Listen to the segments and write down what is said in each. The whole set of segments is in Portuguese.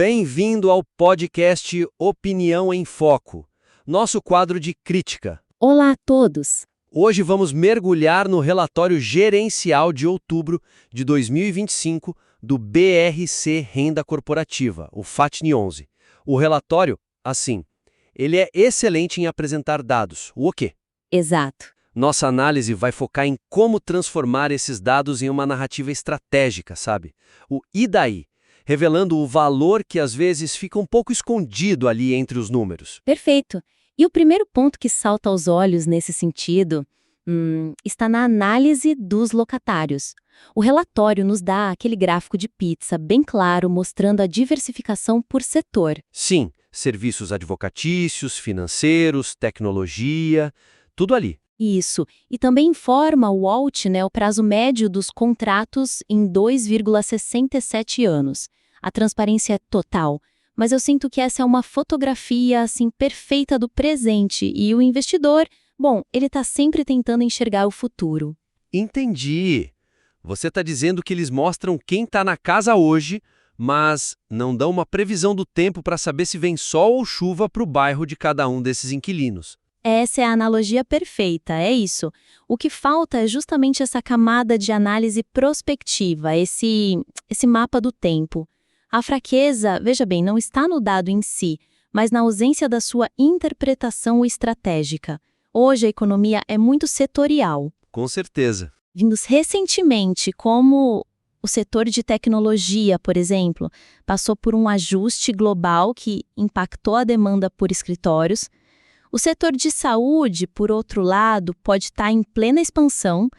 Bem-vindo ao podcast Opinião em Foco, nosso quadro de crítica. Olá a todos! Hoje vamos mergulhar no relatório gerencial de outubro de 2025 do BRC Renda Corporativa, o FATN 11. O relatório, assim, ele é excelente em apresentar dados. O quê? Exato. Nossa análise vai focar em como transformar esses dados em uma narrativa estratégica, sabe? O e daí? Revelando o valor que às vezes fica um pouco escondido ali entre os números. Perfeito. E o primeiro ponto que salta aos olhos nesse sentido está na análise dos locatários. O relatório nos dá aquele gráfico de pizza bem claro, mostrando a diversificação por setor. Sim, serviços advocatícios, financeiros, tecnologia, tudo ali. Isso. E também informa o WALT, o prazo médio dos contratos em 2,67 anos. A transparência é total. Mas eu sinto que essa é uma fotografia assim perfeita do presente e o investidor, ele está sempre tentando enxergar o futuro. Entendi. Você está dizendo que eles mostram quem está na casa hoje, mas não dão uma previsão do tempo para saber se vem sol ou chuva para o bairro de cada um desses inquilinos. Essa é a analogia perfeita, é isso. O que falta é justamente essa camada de análise prospectiva, esse mapa do tempo. A fraqueza, veja bem, não está no dado em si, mas na ausência da sua interpretação estratégica. Hoje a economia é muito setorial. Com certeza. Vindos recentemente, como o setor de tecnologia, por exemplo, passou por um ajuste global que impactou a demanda por escritórios. O setor de saúde, por outro lado, pode estar em plena expansão.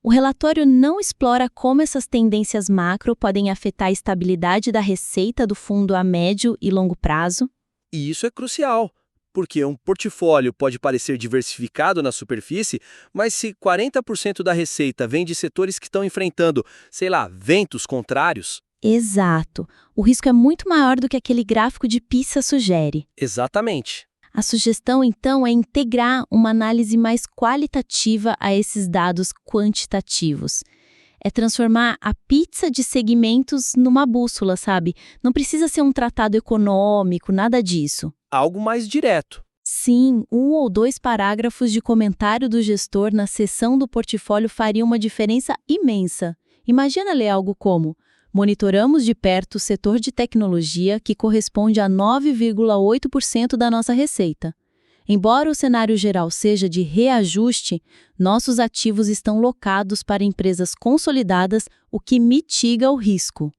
O relatório não explora como essas tendências macro podem afetar a estabilidade da receita do fundo a médio e longo prazo. E isso é crucial, porque um portfólio pode parecer diversificado na superfície, mas se 40% da receita vem de setores que estão enfrentando, ventos contrários... Exato. O risco é muito maior do que aquele gráfico de pizza sugere. Exatamente. A sugestão, então, é integrar uma análise mais qualitativa a esses dados quantitativos. É transformar a pizza de segmentos numa bússola, sabe? Não precisa ser um tratado econômico, nada disso. Algo mais direto. Sim, 1 ou 2 parágrafos de comentário do gestor na seção do portfólio faria uma diferença imensa. Imagina ler algo como: monitoramos de perto o setor de tecnologia, que corresponde a 9,8% da nossa receita. Embora o cenário geral seja de reajuste, nossos ativos estão locados para empresas consolidadas, o que mitiga o risco.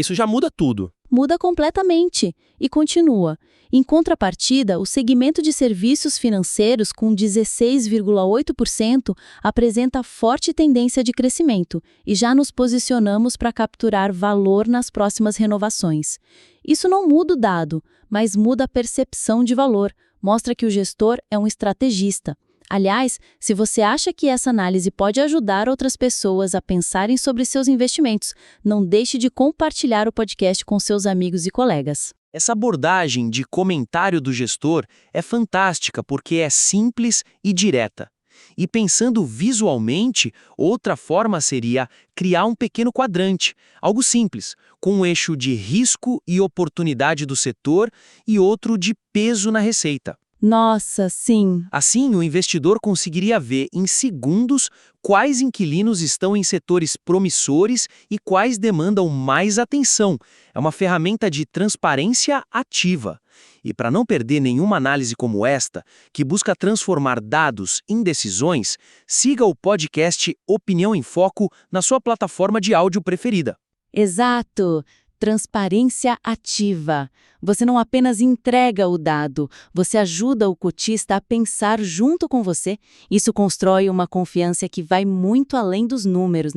Isso já muda tudo. Muda completamente. E continua. Em contrapartida, o segmento de serviços financeiros, com 16,8%, apresenta forte tendência de crescimento e já nos posicionamos para capturar valor nas próximas renovações. Isso não muda o dado, mas muda a percepção de valor, mostra que o gestor é um estrategista. Aliás, se você acha que essa análise pode ajudar outras pessoas a pensarem sobre seus investimentos, não deixe de compartilhar o podcast com seus amigos e colegas. Essa abordagem de comentário do gestor é fantástica porque é simples e direta. E pensando visualmente, outra forma seria criar um pequeno quadrante, algo simples, com um eixo de risco e oportunidade do setor e outro de peso na receita. Nossa, sim! Assim, o investidor conseguiria ver em segundos quais inquilinos estão em setores promissores e quais demandam mais atenção. É uma ferramenta de transparência ativa. E para não perder nenhuma análise como esta, que busca transformar dados em decisões, siga o podcast Opinião em Foco na sua plataforma de áudio preferida. Exato! Transparência ativa. Você não apenas entrega o dado, você ajuda o cotista a pensar junto com você. Isso constrói uma confiança que vai muito além dos números,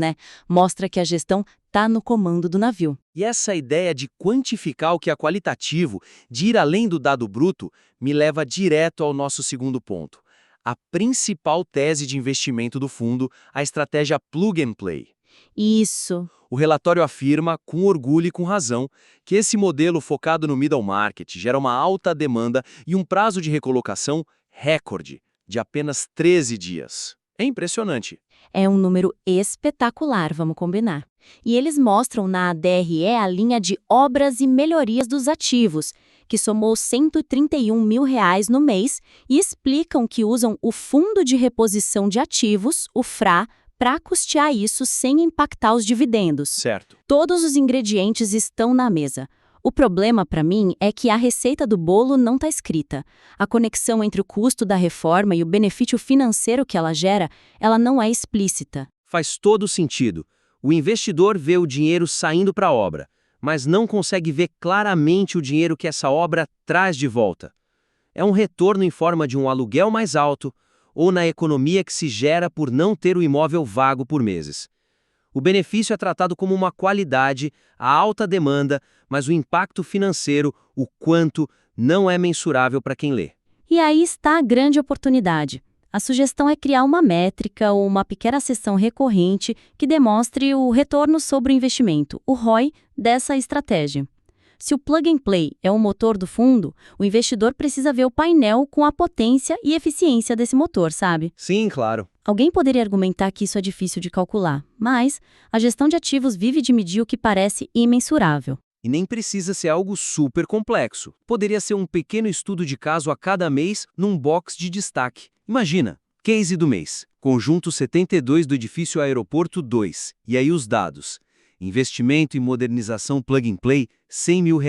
Mostra que a gestão está no comando do navio. E essa ideia de quantificar o que é qualitativo, de ir além do dado bruto, me leva direto ao nosso segundo ponto. A principal tese de investimento do fundo, a estratégia Plug and Play. Isso. O relatório afirma, com orgulho e com razão, que esse modelo focado no middle market gera uma alta demanda e um prazo de recolocação recorde, de apenas 13 dias. É impressionante. É um número espetacular, vamos combinar. E eles mostram na DRE a linha de obras e melhorias dos ativos, que somou R$ 131 mil no mês, e explicam que usam o Fundo de Reposição de Ativos, o FRA, para custear isso sem impactar os dividendos. Certo. Todos os ingredientes estão na mesa. O problema, para mim, é que a receita do bolo não está escrita. A conexão entre o custo da reforma e o benefício financeiro que ela gera, ela não é explícita. Faz todo sentido. O investidor vê o dinheiro saindo para a obra, mas não consegue ver claramente o dinheiro que essa obra traz de volta. É um retorno em forma de um aluguel mais alto ou na economia que se gera por não ter o imóvel vago por meses. O benefício é tratado como uma qualidade, a alta demanda, mas o impacto financeiro, o quanto, não é mensurável para quem lê. E aí está a grande oportunidade. A sugestão é criar uma métrica ou uma pequena seção recorrente que demonstre o retorno sobre o investimento, o ROI, dessa estratégia. Se o plug and play é o motor do fundo, o investidor precisa ver o painel com a potência e eficiência desse motor, sabe? Sim, claro. Alguém poderia argumentar que isso é difícil de calcular, mas a gestão de ativos vive de medir o que parece imensurável. E nem precisa ser algo super complexo. Poderia ser um pequeno estudo de caso a cada mês num box de destaque. Imagina, case do mês, conjunto 72 do edifício Aeroporto 2. E aí os dados. Investimento em modernização plug and play, R$ 100 mil.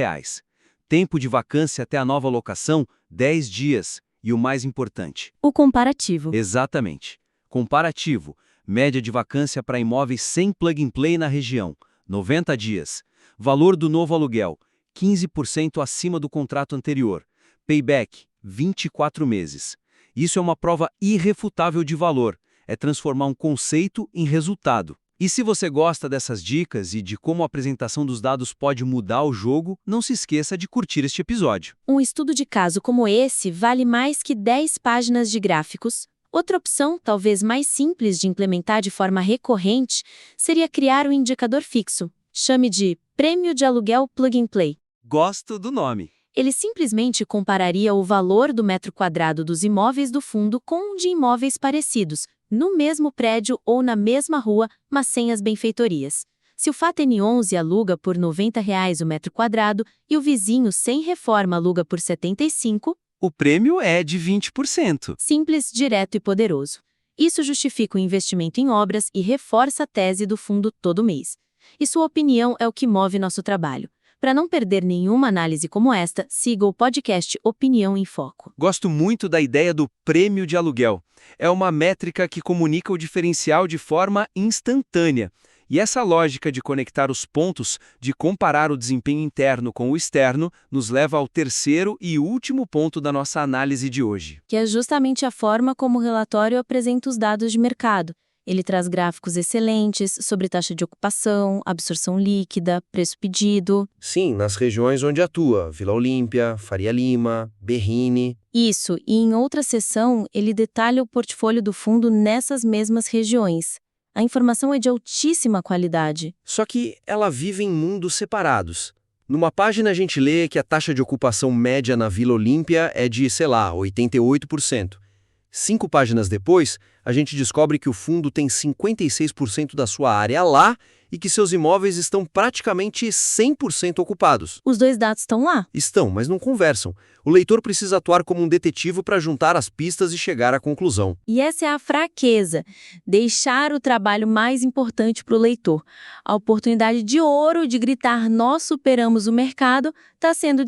Tempo de vacância até a nova locação, 10 dias. E o mais importante. O comparativo. Exatamente. Comparativo. Média de vacância para imóveis sem plug and play na região, 90 dias. Valor do novo aluguel, 15% acima do contrato anterior. Payback, 24 meses. Isso é uma prova irrefutável de valor. É transformar um conceito em resultado. E se você gosta dessas dicas e de como a apresentação dos dados pode mudar o jogo, não se esqueça de curtir este episódio. Um estudo de caso como esse vale mais que 10 páginas de gráficos. Outra opção, talvez mais simples de implementar de forma recorrente, seria criar um indicador fixo. Chame de Prêmio de Aluguel Plug and Play. Gosto do nome. Ele simplesmente compararia o valor do metro quadrado dos imóveis do fundo com um de imóveis parecidos, no mesmo prédio ou na mesma rua, mas sem as benfeitorias. Se o FATN11 aluga por R$ 90 o metro quadrado e o vizinho sem reforma aluga por R$ 75, o prêmio é de 20%. Simples, direto e poderoso. Isso justifica o investimento em obras e reforça a tese do fundo todo mês. E sua opinião é o que move nosso trabalho. Para não perder nenhuma análise como esta, siga o podcast Opinião em Foco. Gosto muito da ideia do prêmio de aluguel. É uma métrica que comunica o diferencial de forma instantânea. E essa lógica de conectar os pontos, de comparar o desempenho interno com o externo, nos leva ao terceiro e último ponto da nossa análise de hoje. Que é justamente a forma como o relatório apresenta os dados de mercado. Ele traz gráficos excelentes sobre taxa de ocupação, absorção líquida, preço pedido. Sim, nas regiões onde atua, Vila Olímpia, Faria Lima, Berrini. Isso, e em outra seção, ele detalha o portfólio do fundo nessas mesmas regiões. A informação é de altíssima qualidade. Só que ela vive em mundos separados. Numa página a gente lê que a taxa de ocupação média na Vila Olímpia é de, 88%. 5 páginas depois, a gente descobre que o fundo tem 56% da sua área lá e que seus imóveis estão praticamente 100% ocupados. Os dois dados estão lá? Estão, mas não conversam. O leitor precisa atuar como um detetive para juntar as pistas e chegar à conclusão. E essa é a fraqueza, deixar o trabalho mais importante para o leitor. A oportunidade de ouro de gritar "nós superamos o mercado" está sendo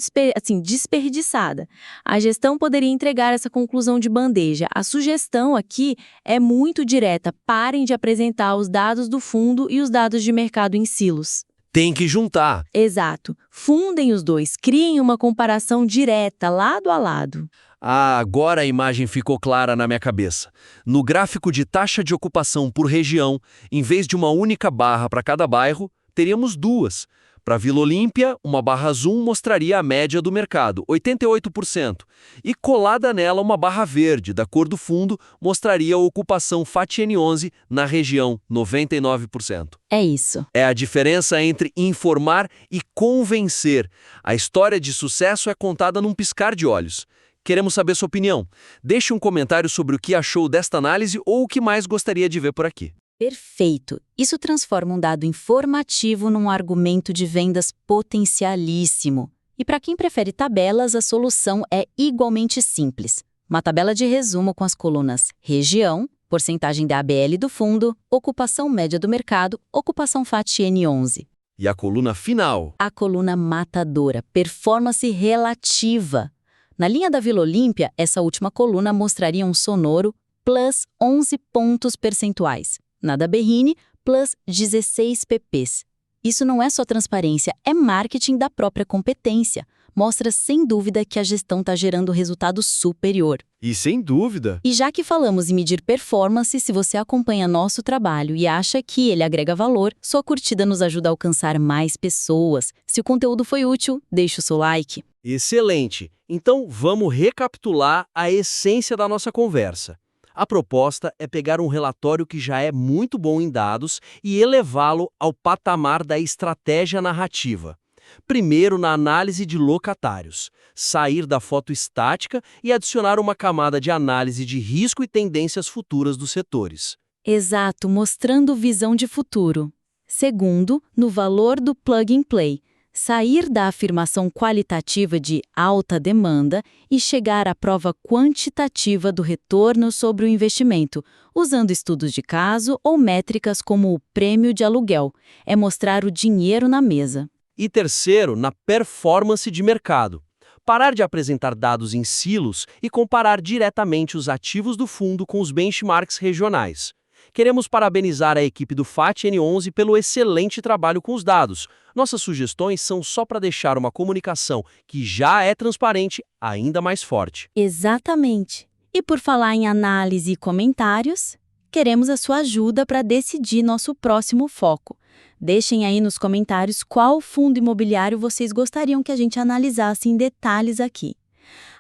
desperdiçada. A gestão poderia entregar essa conclusão de bandeja. A sugestão aqui é muito direta. Parem de apresentar os dados do fundo e os dados de mercado em silos. Tem que juntar. Exato. Fundem os dois, criem uma comparação direta, lado a lado. Ah, agora a imagem ficou clara na minha cabeça. No gráfico de taxa de ocupação por região, em vez de uma única barra para cada bairro, teríamos duas. Para Vila Olímpia, uma barra azul mostraria a média do mercado, 88%. E colada nela uma barra verde, da cor do fundo, mostraria a ocupação FATN11 na região, 99%. É isso. É a diferença entre informar e convencer. A história de sucesso é contada num piscar de olhos. Queremos saber sua opinião. Deixe um comentário sobre o que achou desta análise ou o que mais gostaria de ver por aqui. Perfeito! Isso transforma um dado informativo num argumento de vendas potencialíssimo. E para quem prefere tabelas, a solução é igualmente simples. Uma tabela de resumo com as colunas região, porcentagem da ABL do fundo, ocupação média do mercado, ocupação FAT-N11. E a coluna final? A coluna matadora, performance relativa. Na linha da Vila Olímpia, essa última coluna mostraria um sonoro plus 11 pontos percentuais. Na da Berrini, plus 16 PPs. Isso não é só transparência, é marketing da própria competência. Mostra sem dúvida que a gestão está gerando resultado superior. E sem dúvida. E já que falamos em medir performance, se você acompanha nosso trabalho e acha que ele agrega valor, sua curtida nos ajuda a alcançar mais pessoas. Se o conteúdo foi útil, deixe o seu like. Excelente! Então vamos recapitular a essência da nossa conversa. A proposta é pegar um relatório que já é muito bom em dados e elevá-lo ao patamar da estratégia narrativa. Primeiro, na análise de locatários, sair da foto estática e adicionar uma camada de análise de risco e tendências futuras dos setores. Exato, mostrando visão de futuro. Segundo, no valor do plug and play. Sair da afirmação qualitativa de alta demanda e chegar à prova quantitativa do retorno sobre o investimento, usando estudos de caso ou métricas como o prêmio de aluguel. É mostrar o dinheiro na mesa. E terceiro, na performance de mercado. Parar de apresentar dados em silos e comparar diretamente os ativos do fundo com os benchmarks regionais. Queremos parabenizar a equipe do FAT-N11 pelo excelente trabalho com os dados. Nossas sugestões são só para deixar uma comunicação que já é transparente ainda mais forte. Exatamente. E por falar em análise e comentários, queremos a sua ajuda para decidir nosso próximo foco. Deixem aí nos comentários qual fundo imobiliário vocês gostariam que a gente analisasse em detalhes aqui.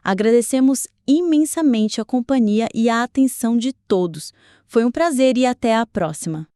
Agradecemos imensamente a companhia e a atenção de todos. Foi um prazer e até a próxima.